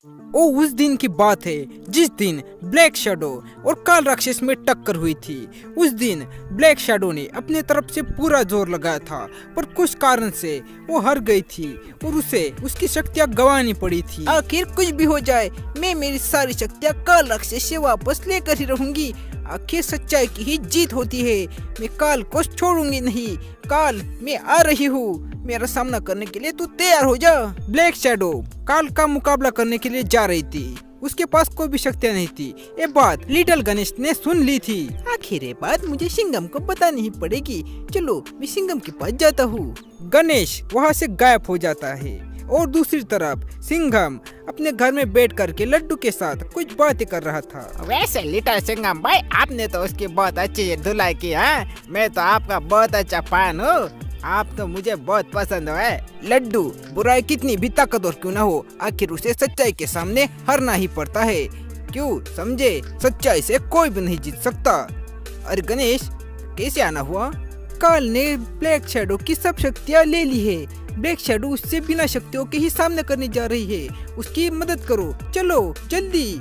ओ उस दिन की बात है जिस दिन ब्लैक शैडो और काल राक्षस में टक्कर हुई थी। उस दिन ब्लैक शैडो ने अपने तरफ से पूरा जोर लगाया था, पर कुछ कारण से वो हार गई थी और उसे उसकी शक्तियां गंवानी पड़ी थी। आखिर कुछ भी हो जाए, मैं मेरी सारी शक्तियां काल राक्षस से वापस लेकर ही रहूंगी। आखिर सच्चाई की ही जीत होती है। मैं काल को छोड़ूंगी नहीं। काल, मैं आ रही हूँ। मेरा सामना करने के लिए तू तैयार हो जा। ब्लैक शैडो काल का मुकाबला करने के लिए जा रही थी। उसके पास कोई भी शक्तियां नहीं थी। ये बात लिटिल गणेश ने सुन ली थी। आखिर ये बात मुझे सिंघम को बतानी ही पड़ेगी। चलो, मैं सिंघम के पास जाता हूँ। गणेश वहाँ से गायब हो जाता है और दूसरी तरफ सिंघम अपने घर में बैठ करके लड्डू के साथ कुछ बातें कर रहा था। वैसे लिटिल सिंघम भाई, आपने तो उसकी बहुत अच्छी धुलाई की है। मैं तो आपका बहुत अच्छा फैन हूँ। आप तो मुझे बहुत पसंद है। लड्डू, बुराई कितनी भी ताकतवर क्यों न हो, आखिर उसे सच्चाई के सामने हारना ही पड़ता है। क्यों समझे, सच्चाई से कोई भी नहीं जीत सकता। अरे गणेश, कैसे आना हुआ? काल ने ब्लैक शैडो की सब शक्तियाँ ले ली है। ब्लैक शैडो उससे बिना शक्तियों के ही सामना करने जा रही है। उसकी मदद करो, चलो जल्दी।